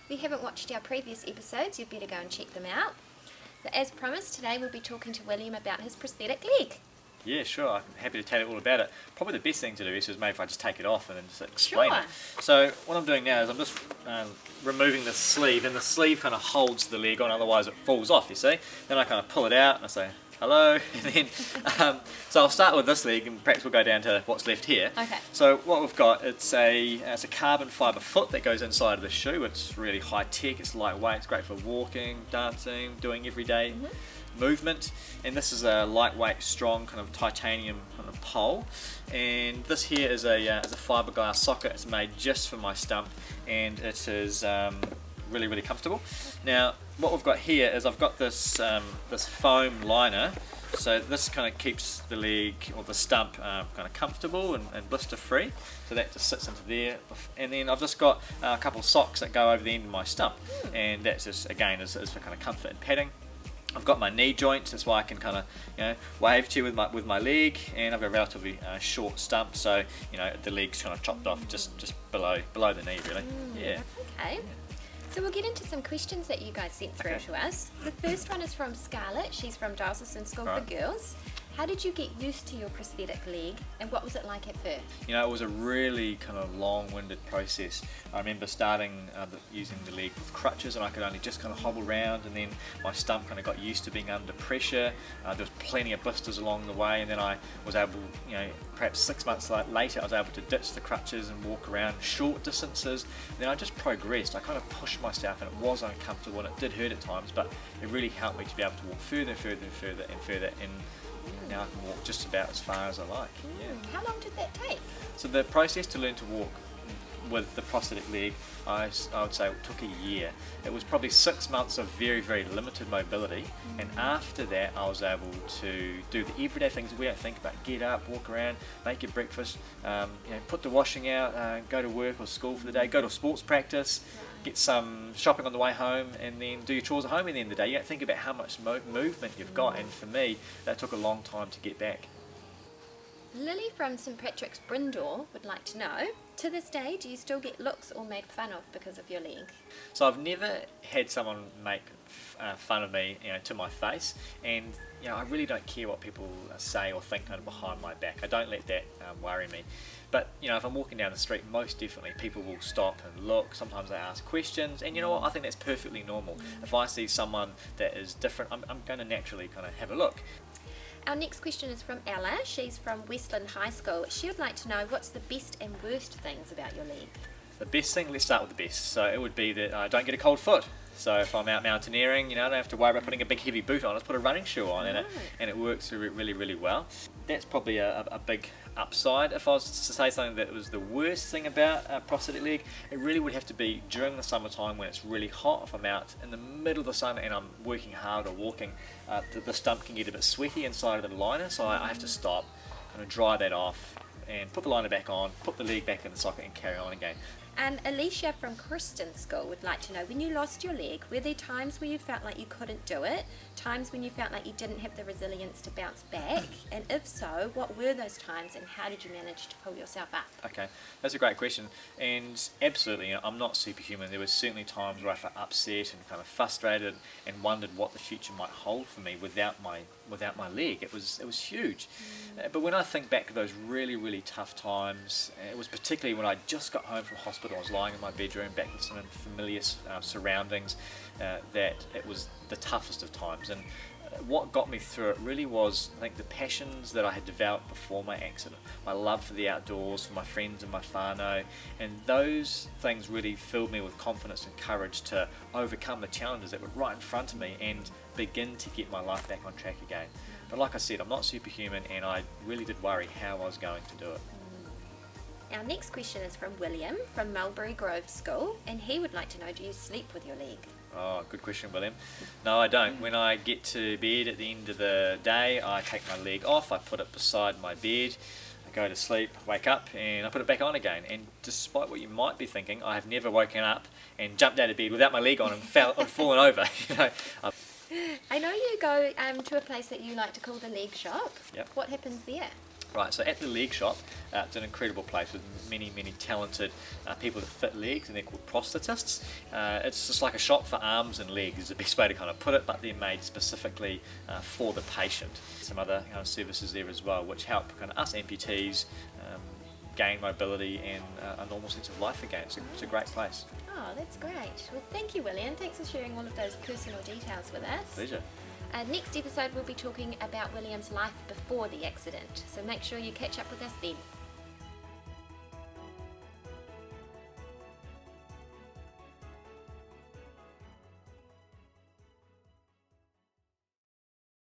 If you haven't watched our previous episodes, you'd better go and check them out. So as promised, today we'll be talking to William about his prosthetic leg. Yeah, sure. I'm happy to tell you all about it. Probably the best thing to do is maybe if I just take it off and then just explain it. So what I'm doing now is I'm just removing the sleeve, and the sleeve kind of holds the leg on, otherwise it falls off, you see. Then I kind of pull it out and I say, hello, and then, so I'll start with this leg and perhaps we'll go down to what's left here. Okay. So what we've got, it's a carbon fibre foot that goes inside of the shoe. It's really high tech, it's lightweight, it's great for walking, dancing, doing everyday movement. And this is a lightweight, strong kind of titanium kind of pole. And this here is a fiberglass socket. It's made just for my stump, and it is really, really comfortable. Now, what we've got here is I've got this this foam liner, so this kind of keeps the leg or the stump kind of comfortable and blister free. So that just sits into there, and then I've just got a couple of socks that go over the end of my stump, and that's just again is for kind of comfort and padding. I've got my knee joints, that's why I can kind of wave to you with my leg, and I've got a relatively short stump, so the leg's kind of chopped off just below the knee really. Yeah. Okay. So we'll get into some questions that you guys sent through to us. The first one is from Scarlett. She's from Diocesan School for Girls. How did you get used to your prosthetic leg, and what was it like at first? It was a really kind of long-winded process. I remember starting using the leg with crutches, and I could only just kind of hobble around, and then my stump kind of got used to being under pressure. There was plenty of blisters along the way, and then I was able, perhaps 6 months later, I was able to ditch the crutches and walk around short distances. And then I just progressed. I kind of pushed myself, and it was uncomfortable, and it did hurt at times, but it really helped me to be able to walk further and further and further and further. And now I can walk just about as far as I like. Yeah. How long did that take? So the process to learn to walk with the prosthetic leg, I would say it took a year. It was probably 6 months of very, very limited mobility, and after that I was able to do the everyday things that we don't think about. Get up, walk around, make your breakfast, put the washing out, go to work or school for the day, go to sports practice, get some shopping on the way home, and then do your chores at home at the end of the day. You don't think about how much movement you've got, and for me that took a long time to get back. Lily from St Patrick's Brindle would like to know, to this day, do you still get looks or made fun of because of your leg? So I've never had someone make fun of me, to my face, and I really don't care what people say or think kind of behind my back. I don't let that worry me. But if I'm walking down the street, most definitely people will stop and look. Sometimes they ask questions, and you know what? I think that's perfectly normal. If I see someone that is different, I'm going to naturally kind of have a look. Our next question is from Ella. She's from Westland High School. She would like to know, what's the best and worst things about your leg? The best thing, let's start with the best. So it would be that I don't get a cold foot. So if I'm out mountaineering, I don't have to worry about putting a big heavy boot on. I just put a running shoe on, and it works really, really well. That's probably a big upside. If I was to say something that was the worst thing about a prosthetic leg, it really would have to be during the summertime when it's really hot. If I'm out in the middle of the sun and I'm working hard or walking, the stump can get a bit sweaty inside of the liner, so I have to stop, kind of dry that off, and put the liner back on, put the leg back in the socket and carry on again. And Alicia from Kristen School would like to know, when you lost your leg, were there times where you felt like you couldn't do it? Times when you felt like you didn't have the resilience to bounce back? And if so, what were those times, and how did you manage to pull yourself up? Okay, that's a great question. And absolutely, I'm not superhuman. There were certainly times where I felt upset and kind of frustrated and wondered what the future might hold for me without my leg. It was huge. But when I think back to those really, really tough times, it was particularly when I just got home from hospital. I was lying in my bedroom back with some familiar surroundings, that it was the toughest of times. And what got me through it really was, I think, the passions that I had developed before my accident, my love for the outdoors, for my friends and my whānau, and those things really filled me with confidence and courage to overcome the challenges that were right in front of me and begin to get my life back on track again. But like I said, I'm not superhuman, and I really did worry how I was going to do it. Our next question is from William from Mulberry Grove School, and he would like to know, do you sleep with your leg? Oh, good question, William. No, I don't. When I get to bed at the end of the day, I take my leg off, I put it beside my bed, I go to sleep, wake up, and I put it back on again. And despite what you might be thinking, I have never woken up and jumped out of bed without my leg on and fallen over. I know you go to a place that you like to call the leg shop. Yep. What happens there? Right, so at the leg shop, it's an incredible place with many talented people that fit legs, and they're called prosthetists. It's just like a shop for arms and legs is the best way to kind of put it, but they're made specifically for the patient. Some other kind of services there as well, which help kind of us amputees gain mobility and a normal sense of life again. It's a great place. Oh, that's great. Well, thank you, William. Thanks for sharing all of those personal details with us. Pleasure. Next episode, we'll be talking about William's life before the accident, so make sure you catch up with us then.